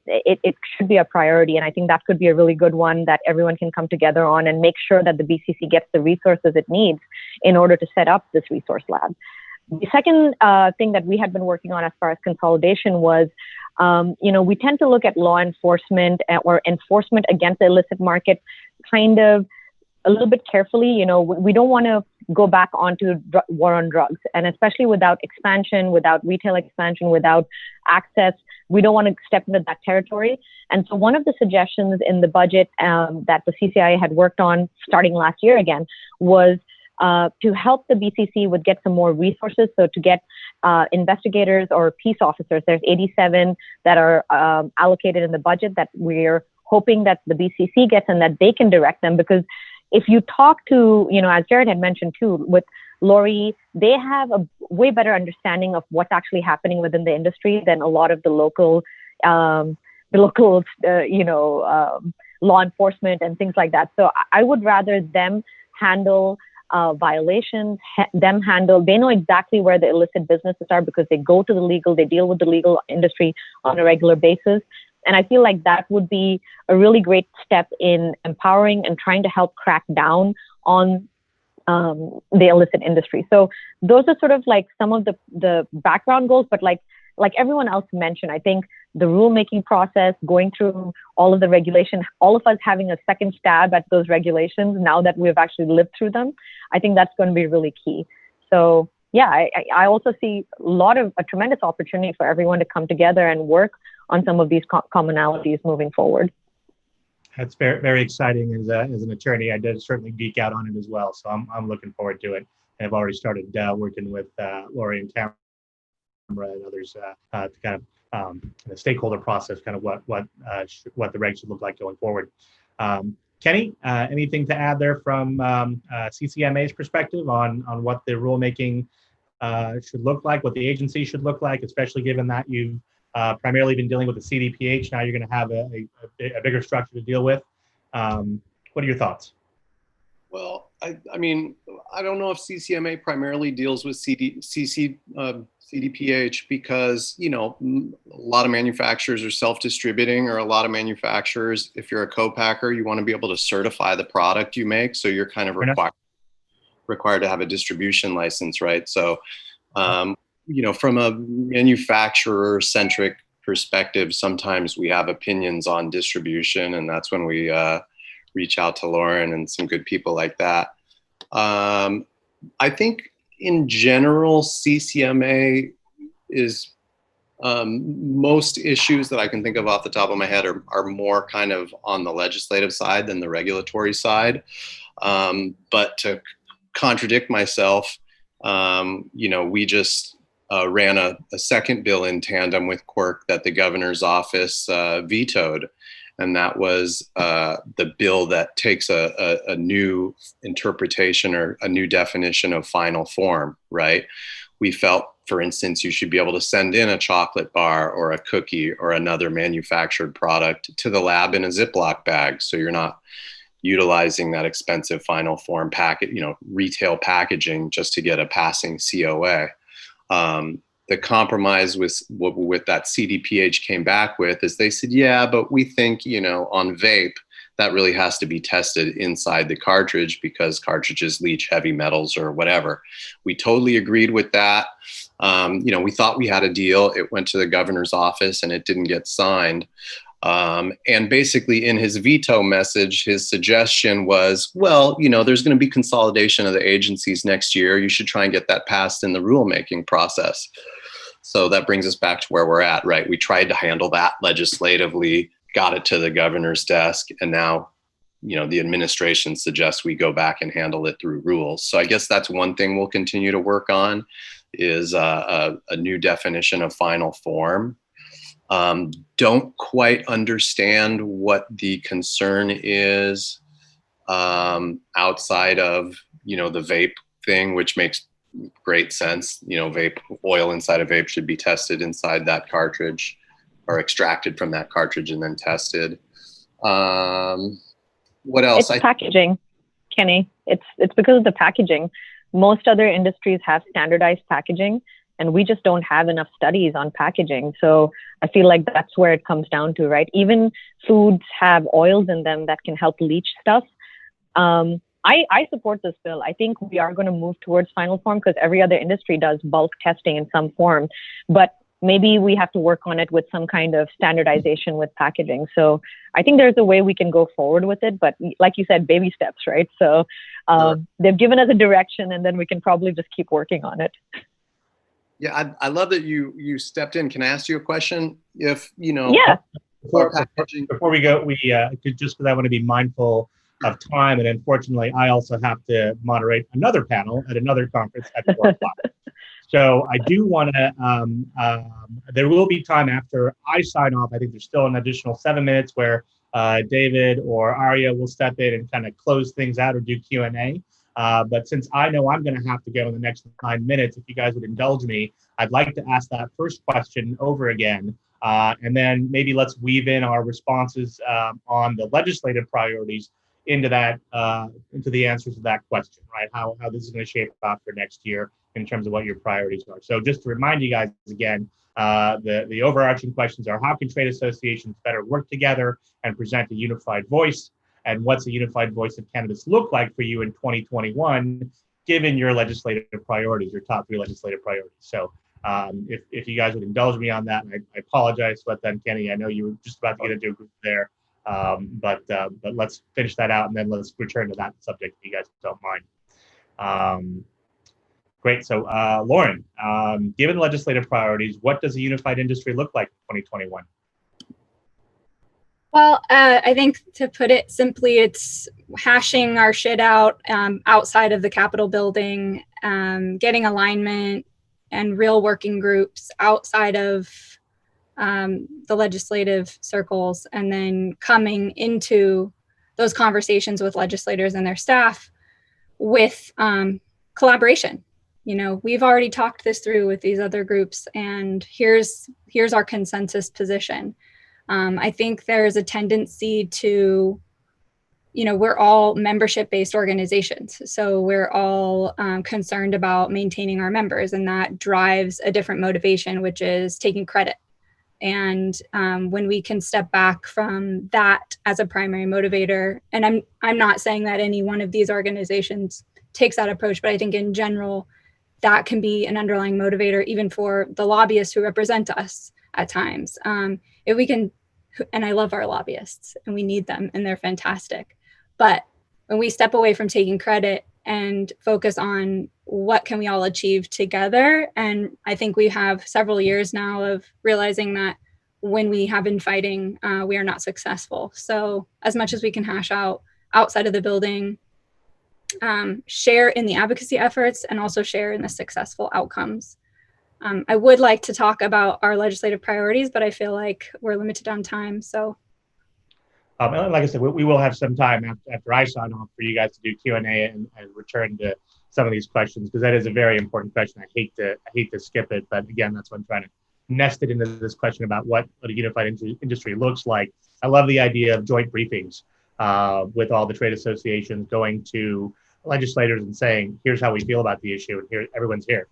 it should be a priority. And I think that could be a really good one that everyone can come together on and make sure that the BCC gets the resources it needs in order to set up this resource lab. The second thing that we had been working on as far as consolidation was, we tend to look at law enforcement or enforcement against the illicit market kind of a little bit carefully. We don't want to go back onto war on drugs, and especially without expansion, without retail expansion, without access, we don't want to step into that territory. And so one of the suggestions in the budget that the CCIA had worked on starting last year again was to help the BCC with get some more resources. So to get investigators or peace officers, there's 87 that are allocated in the budget that we're hoping that the BCC gets and that they can direct them. Because if you talk to, as Jerred had mentioned too, with Lori, they have a way better understanding of what's actually happening within the industry than a lot of the local law enforcement and things like that. So I would rather them handle violations, they know exactly where the illicit businesses are because they go to they deal with the legal industry on a regular basis. And I feel like that would be a really great step in empowering and trying to help crack down on the illicit industry. So those are sort of like some of the background goals, but like everyone else mentioned, I think the rulemaking process, going through all of the regulation, all of us having a second stab at those regulations now that we've actually lived through them, I think that's going to be really key. So yeah, I also see a tremendous opportunity for everyone to come together and work on some of these commonalities moving forward. That's very, very exciting. As an attorney, I did certainly geek out on it as well. So I'm looking forward to it. And I've already started working with Lori and Tamara and others to kind of the stakeholder process, kind of what the regs should look like going forward. Kenny, anything to add there from CCMA's perspective on what the rulemaking should look like, what the agency should look like, especially given that you've primarily been dealing with the CDPH. Now you're going to have a bigger structure to deal with. What are your thoughts? Well, I mean, I don't know if CCMA primarily deals with CDPH because, a lot of manufacturers are self-distributing, or a lot of manufacturers, if you're a co-packer, you want to be able to certify the product you make. So you're kind of required to have a distribution license, right? So, from a manufacturer-centric perspective, sometimes we have opinions on distribution, and that's when we reach out to Lauren and some good people like that. I think in general, CCMA is most issues that I can think of off the top of my head are more kind of on the legislative side than the regulatory side. But to contradict myself, we just ran a second bill in tandem with Quirk that the governor's office vetoed. And that was the bill that takes a new interpretation or a new definition of final form, right? We felt, for instance, you should be able to send in a chocolate bar or a cookie or another manufactured product to the lab in a Ziploc bag. So you're not utilizing that expensive final form packet, retail packaging just to get a passing COA. The compromise with that CDPH came back with is they said, yeah, but we think, on vape, that really has to be tested inside the cartridge because cartridges leach heavy metals or whatever. We totally agreed with that. We thought we had a deal. It went to the governor's office and it didn't get signed. And basically in his veto message, his suggestion was, well, there's going to be consolidation of the agencies next year. You should try and get that passed in the rulemaking process. So that brings us back to where we're at, right? We tried to handle that legislatively, got it to the governor's desk, and now, the administration suggests we go back and handle it through rules. So I guess that's one thing we'll continue to work on is a new definition of final form. Don't quite understand what the concern is outside of, the vape thing, which makes great sense. Vape oil inside a vape should be tested inside that cartridge or extracted from that cartridge and then tested. What What else? It's packaging, Kenny. It's because of the packaging. Most other industries have standardized packaging, and we just don't have enough studies on packaging. So I feel like that's where it comes down to, right? Even foods have oils in them that can help leach stuff. I support this bill. I think we are going to move towards final form because every other industry does bulk testing in some form. But maybe we have to work on it with some kind of standardization with packaging. So I think there's a way we can go forward with it. But like you said, baby steps, right? So they've given us a direction, and then we can probably just keep working on it. Yeah, I love that you stepped in. Can I ask you a question? If, Yeah. Before we go, just because I want to be mindful of time, and unfortunately, I also have to moderate another panel at another conference at 4 o'clock. So I do want to, there will be time after I sign off. I think there's still an additional 7 minutes where David or Arya will step in and kind of close things out or do Q&A. But since I know I'm going to have to go in the next 9 minutes, if you guys would indulge me, I'd like to ask that first question over again. And then maybe let's weave in our responses on the legislative priorities into that, into the answers to that question, right? How this is going to shape up for next year in terms of what your priorities are. So just to remind you guys again, the overarching questions are: how can trade associations better work together and present a unified voice? And what's a unified voice of cannabis look like for you in 2021, given your legislative priorities, your top 3 legislative priorities? So if you guys would indulge me on that, and I apologize, Swetha and Kenny, I know you were just about to get into a group there, but let's finish that out, and then let's return to that subject if you guys don't mind. Great. So Lauren, given legislative priorities, what does a unified industry look like in 2021? Well, I think to put it simply, it's hashing our shit out outside of the Capitol building, getting alignment and real working groups outside of the legislative circles, and then coming into those conversations with legislators and their staff with collaboration. We've already talked this through with these other groups, and here's our consensus position. I think there's a tendency to, we're all membership-based organizations. So we're all concerned about maintaining our members, and that drives a different motivation, which is taking credit. And when we can step back from that as a primary motivator, and I'm not saying that any one of these organizations takes that approach, but I think in general, that can be an underlying motivator, even for the lobbyists who represent us at times. If we can, and I love our lobbyists, and we need them, and they're fantastic. But when we step away from taking credit and focus on what can we all achieve together, and I think we have several years now of realizing that when we have been fighting, we are not successful. So as much as we can hash out outside of the building, share in the advocacy efforts, and also share in the successful outcomes. I would like to talk about our legislative priorities, but I feel like we're limited on time. So, like I said, we will have some time after I sign off for you guys to do Q&A and return to some of these questions, because that is a very important question. I hate to skip it, but again, that's what I'm trying to nest it into this question about what a unified industry looks like. I love the idea of joint briefings with all the trade associations going to legislators and saying, here's how we feel about the issue, and here everyone's here.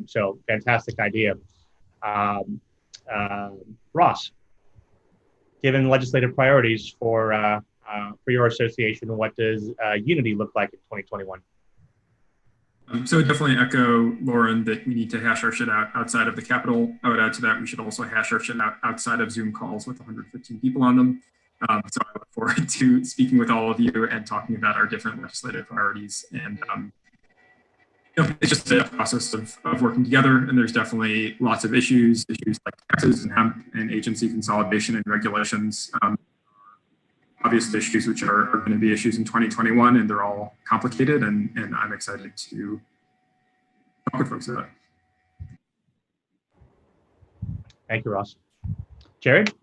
So fantastic idea. Ross, given legislative priorities for your association, what does unity look like in 2021? So definitely echo Lauren that we need to hash our shit out outside of the Capitol. I would add to that, we should also hash our shit out outside of Zoom calls with 115 people on them. So I look forward to speaking with all of you and talking about our different legislative priorities. And it's just a process of working together. And there's definitely lots of issues like taxes and hemp and agency consolidation and regulations. Obvious issues which are going to be issues in 2021, and they're all complicated, and I'm excited to talk with folks about it. Thank you, Ross. Jerred?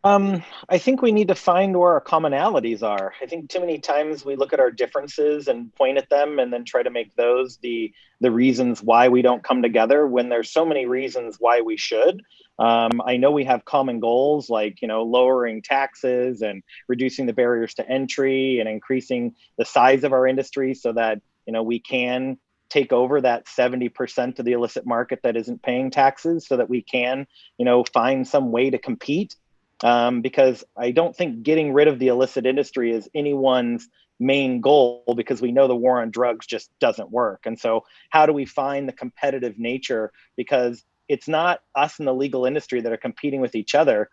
I think we need to find where our commonalities are. I think too many times we look at our differences and point at them and then try to make those the reasons why we don't come together when there's so many reasons why we should. I know we have common goals like, lowering taxes and reducing the barriers to entry and increasing the size of our industry so that, we can take over that 70% of the illicit market that isn't paying taxes so that we can, find some way to compete. Because I don't think getting rid of the illicit industry is anyone's main goal, because we know the war on drugs just doesn't work. And so how do we find the competitive nature? Because it's not us in the legal industry that are competing with each other.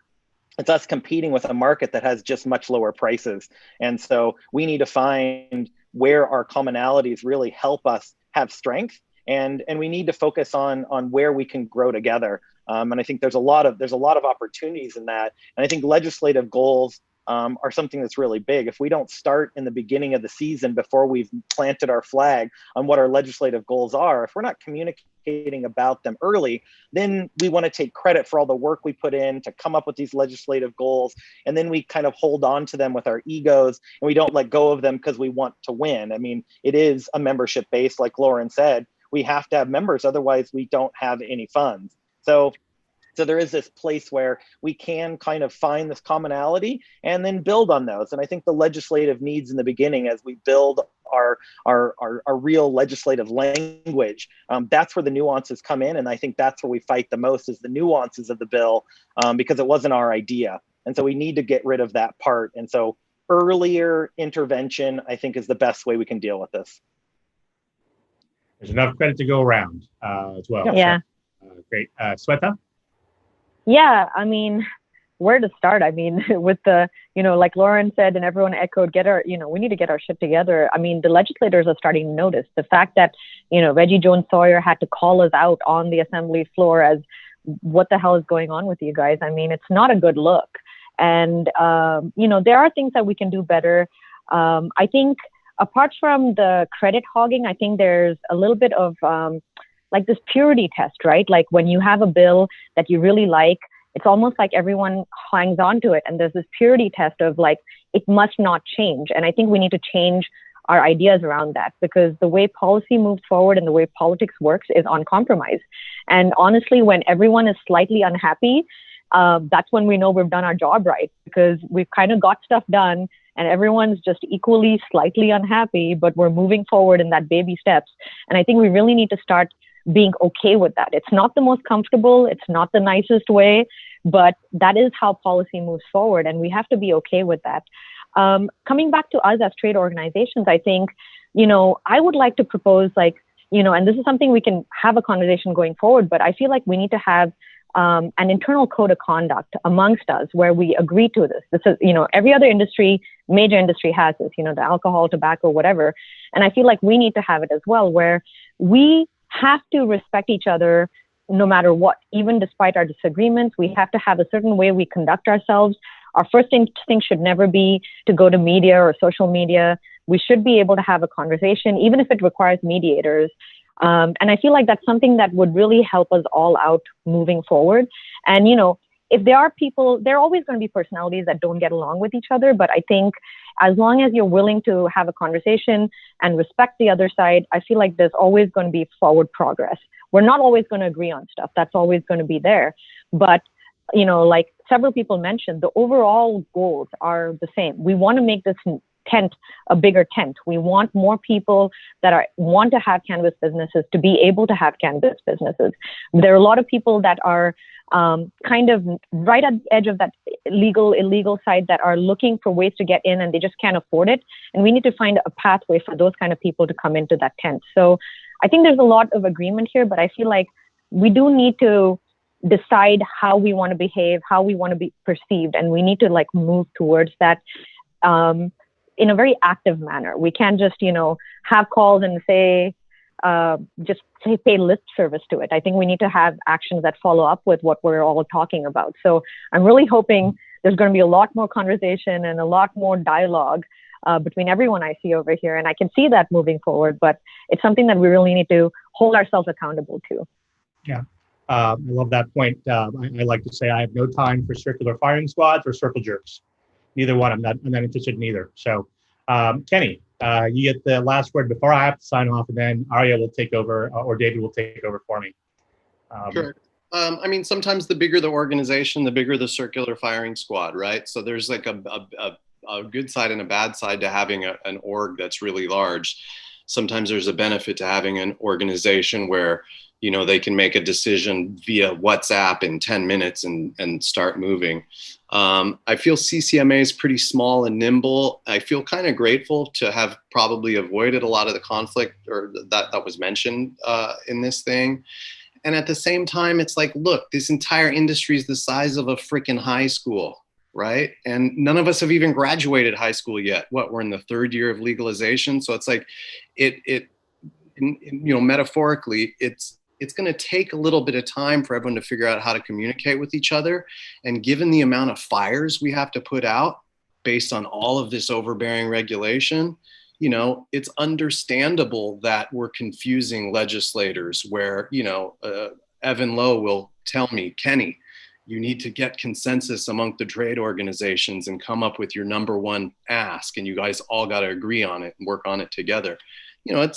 It's us competing with a market that has just much lower prices. And so we need to find where our commonalities really help us have strength. And we need to focus on where we can grow together. And I think there's a lot of opportunities in that. And I think legislative goals are something that's really big. If we don't start in the beginning of the season before we've planted our flag on what our legislative goals are, if we're not communicating about them early, then we want to take credit for all the work we put in to come up with these legislative goals. And then we kind of hold on to them with our egos and we don't let go of them because we want to win. I mean, it is a membership base, like Lauren said. We have to have members, otherwise we don't have any funds. So there is this place where we can kind of find this commonality and then build on those. And I think the legislative needs in the beginning, as we build our real legislative language, that's where the nuances come in. And I think that's where we fight the most, is the nuances of the bill, because it wasn't our idea. And so we need to get rid of that part. And so earlier intervention, I think, is the best way we can deal with this. There's enough credit to go around as well. Yeah. So, great. Swetha? Yeah, I mean, where to start? I mean, with the, like Lauren said and everyone echoed, we need to get our shit together. I mean, the legislators are starting to notice the fact that, Reggie Jones Sawyer had to call us out on the assembly floor as, what the hell is going on with you guys? I mean, it's not a good look. And, there are things that we can do better. I think apart from the credit hogging, I think there's a little bit of, like this purity test, right? Like when you have a bill that you really like, it's almost like everyone hangs on to it. And there's this purity test of like, it must not change. And I think we need to change our ideas around that, because the way policy moves forward and the way politics works is on compromise. And honestly, when everyone is slightly unhappy, that's when we know we've done our job right, because we've kind of got stuff done and everyone's just equally slightly unhappy, but we're moving forward in that baby steps. And I think we really need to start being okay with that. It's not the most comfortable, it's not the nicest way, but that is how policy moves forward, and we have to be okay with that. Coming back to us as trade organizations, I think, I would like to propose, like, and this is something we can have a conversation going forward, but I feel like we need to have an internal code of conduct amongst us where we agree to this. This is, every other industry, major industry has this, the alcohol, tobacco, whatever. And I feel like we need to have it as well, where we have to respect each other no matter what, even despite our disagreements. We have to have a certain way we conduct ourselves. Our first instinct should never be to go to media or social media. We should be able to have a conversation, even if it requires mediators. And I feel like that's something that would really help us all out moving forward. And, if there are people, there are always going to be personalities that don't get along with each other. But I think as long as you're willing to have a conversation and respect the other side, I feel like there's always going to be forward progress. We're not always going to agree on stuff. That's always going to be there. But, like several people mentioned, the overall goals are the same. We want to make this tent a bigger tent. We want more people that want to have cannabis businesses to be able to have cannabis businesses. There are a lot of people that are kind of right at the edge of that illegal side that are looking for ways to get in and they just can't afford it. And we need to find a pathway for those kind of people to come into that tent. So I think there's a lot of agreement here, but I feel like we do need to decide how we want to behave, how we want to be perceived. And we need to like move towards that in a very active manner. We can't just, have calls and say, pay lip service to it. I think we need to have actions that follow up with what we're all talking about. So I'm really hoping there's going to be a lot more conversation and a lot more dialogue between everyone I see over here. And I can see that moving forward, but it's something that we really need to hold ourselves accountable to. Yeah. I love that point. I like to say I have no time for circular firing squads or circle jerks. Neither one. I'm not interested in either. So, Kenny, you get the last word before I have to sign off, and then Arya will take over, or David will take over for me. Sure. I mean, sometimes the bigger the organization, the bigger the circular firing squad, right? So there's like a good side and a bad side to having an org that's really large. Sometimes there's a benefit to having an organization where, you know, they can make a decision via WhatsApp in 10 minutes and start moving. I feel CCMA is pretty small and nimble. I feel kind of grateful to have probably avoided a lot of the conflict or that was mentioned in this thing. And at the same time, it's like, look, this entire industry is the size of a freaking high school, right? And none of us have even graduated high school yet. We're in the third year of legalization. So it's like, you know, metaphorically, it's going to take a little bit of time for everyone to figure out how to communicate with each other. And given the amount of fires we have to put out based on all of this overbearing regulation, you know, it's understandable that we're confusing legislators where, you know, Evan Lowe will tell me, Kenny, you need to get consensus among the trade organizations and come up with your number one ask. And you guys all got to agree on it and work on it together. You know,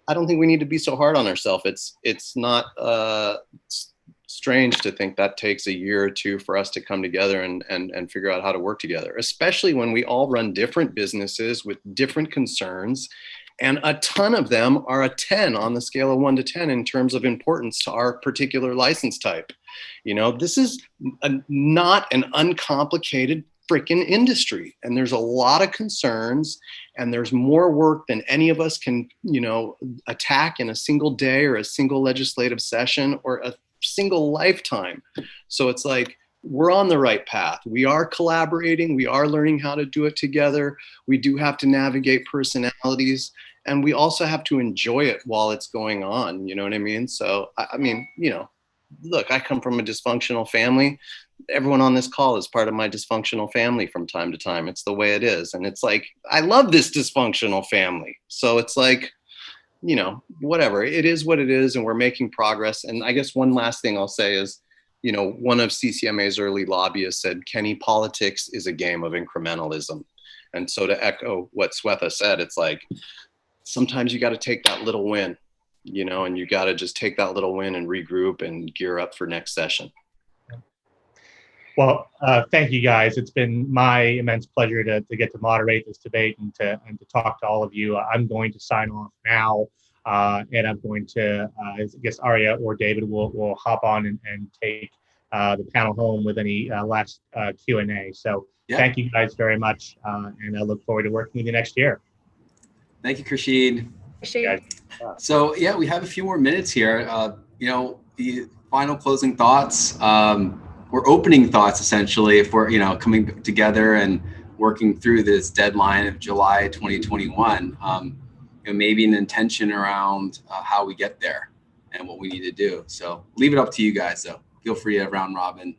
I don't think we need to be so hard on ourselves. It's not strange to think that takes a year or two for us to come together and figure out how to work together, especially when we all run different businesses with different concerns. And a ton of them are a 10 on the scale of 1 to 10 in terms of importance to our particular license type. You know, this is not an uncomplicated freaking industry. And there's a lot of concerns, and there's more work than any of us can, you know, attack in a single day or a single legislative session or a single lifetime. So it's like, we're on the right path. We are collaborating. We are learning how to do it together. We do have to navigate personalities, and we also have to enjoy it while it's going on. You know what I mean? So, I mean, you know, look, I come from a dysfunctional family. Everyone on this call is part of my dysfunctional family from time to time. It's the way it is. And it's like, I love this dysfunctional family. So it's like, you know, whatever, it is what it is, and we're making progress. And I guess one last thing I'll say is, you know, one of CCMA's early lobbyists said, Kenny, politics is a game of incrementalism. And so to echo what Swetha said, it's like, sometimes you got to take that little win, you know, and you got to just take that little win and regroup and gear up for next session. Well, thank you guys. It's been my immense pleasure to get to moderate this debate and to talk to all of you. I'm going to sign off now, and I'm going to, I guess Arya or David will hop on and take the panel home with any last Q&A. So Thank you guys very much, and I look forward to working with you next year. Thank you, Khurshid. So yeah, we have a few more minutes here. You know, the final closing thoughts. We're opening thoughts essentially if we're, you know, coming together and working through this deadline of July 2021. You know, maybe an intention around how we get there and what we need to do. So leave it up to you guys though. Feel free to round robin,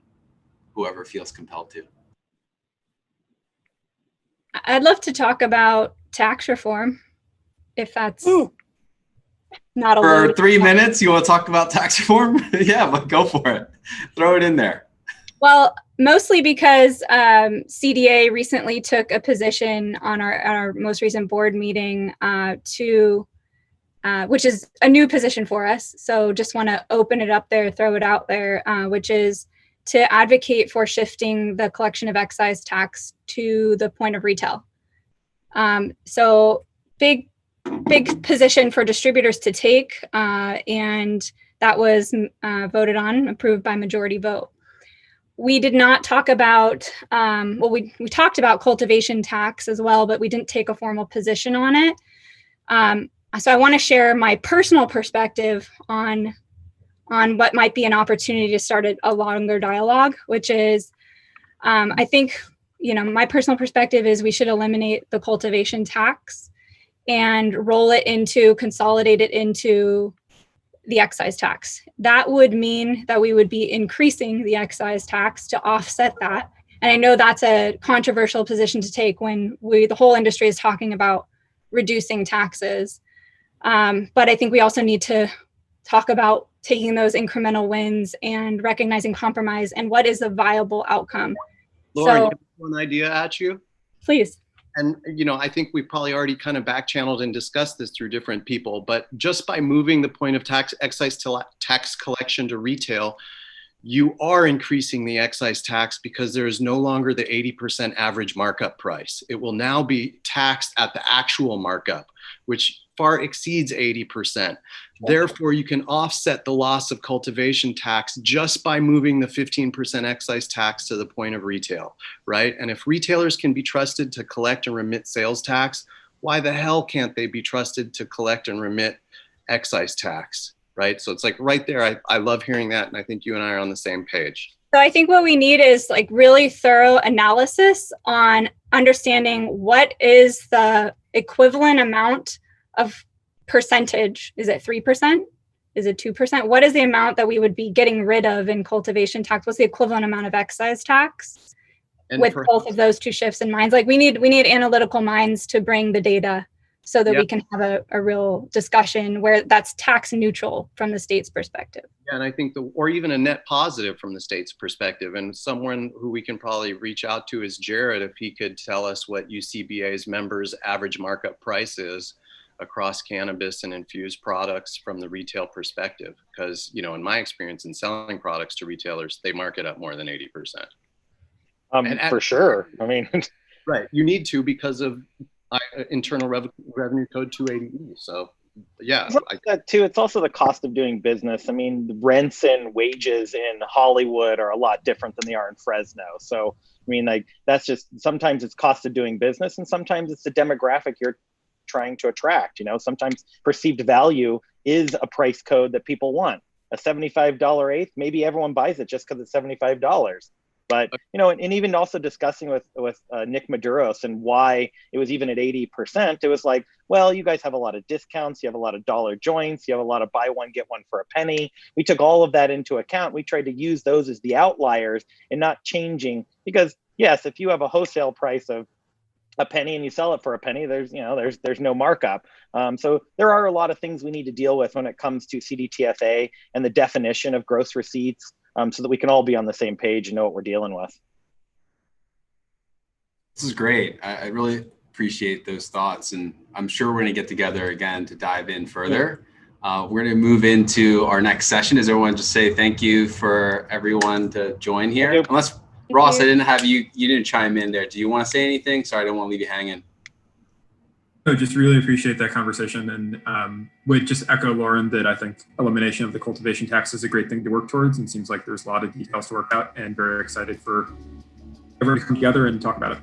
whoever feels compelled to. I'd love to talk about tax reform, if that's not a For 3 minutes, you want to talk about tax reform? Yeah, but go for it. Throw it in there. Well, mostly because CDA recently took a position on our most recent board meeting which is a new position for us. So just want to open it up there, throw it out there, which is to advocate for shifting the collection of excise tax to the point of retail. So big position for distributors to take, and that was voted on, approved by majority vote. We did not talk about, we talked about cultivation tax as well, but we didn't take a formal position on it. So I want to share my personal perspective on what might be an opportunity to start a longer dialogue, which is, I think, you know, my personal perspective is we should eliminate the cultivation tax and consolidate it into the excise tax. That would mean that we would be increasing the excise tax to offset that. And I know that's a controversial position to take when the whole industry is talking about reducing taxes. But I think we also need to talk about taking those incremental wins and recognizing compromise and what is a viable outcome. Lauren, So, can I throw an idea at you? Please. And, I think we probably already kind of back channeled and discussed this through different people, but just by moving the point of excise tax collection to retail, you are increasing the excise tax because there is no longer the 80% average markup price. It will now be taxed at the actual markup, which far exceeds 80%. Therefore, you can offset the loss of cultivation tax just by moving the 15% excise tax to the point of retail, right? And if retailers can be trusted to collect and remit sales tax, why the hell can't they be trusted to collect and remit excise tax, right? So it's like right there, I love hearing that. And I think you and I are on the same page. So I think what we need is like really thorough analysis on understanding what is the equivalent amount of percentage. Is it 3%? Is it 2%? What is the amount that we would be getting rid of in cultivation tax? What's the equivalent amount of excise tax? And with both of those two shifts in mind, like we need analytical minds to bring the data so that we can have a real discussion where that's tax neutral from the state's perspective. Yeah, and I think or even a net positive from the state's perspective. And someone who we can probably reach out to is Jerred, if he could tell us what UCBA's members' average markup price is across cannabis and infused products from the retail perspective. Because, in my experience in selling products to retailers, they mark it up more than 80%. For sure. I mean, right. You need to because of Internal Revenue Code 280E. So, yeah. That too. It's also the cost of doing business. I mean, the rents and wages in Hollywood are a lot different than they are in Fresno. So, I mean, like that's just sometimes it's cost of doing business, and sometimes it's the demographic you're trying to attract. Sometimes perceived value is a price code that people want. A $75 eighth, maybe everyone buys it just because it's $75. But and even also discussing with Nick Maduros and why it was even at 80%, it was like, well, you guys have a lot of discounts, you have a lot of dollar joints, you have a lot of buy one get one for a penny. We took all of that into account. We tried to use those as the outliers and not changing, because yes, if you have a wholesale price of a penny and you sell it for a penny, there's no markup. So there are a lot of things we need to deal with when it comes to CDTFA and the definition of gross receipts, so that we can all be on the same page and know what we're dealing with. This is great. I really appreciate those thoughts, and I'm sure we're going to get together again to dive in further. We're going to move into our next session. Does everyone just say thank you for everyone to join here? Unless Ross, I didn't have you didn't chime in there. Do you want to say anything? Sorry, I didn't want to leave you hanging. No, just really appreciate that conversation, and would just echo Lauren that I think elimination of the cultivation tax is a great thing to work towards, and seems like there's a lot of details to work out, and very excited for everyone to come together and talk about it.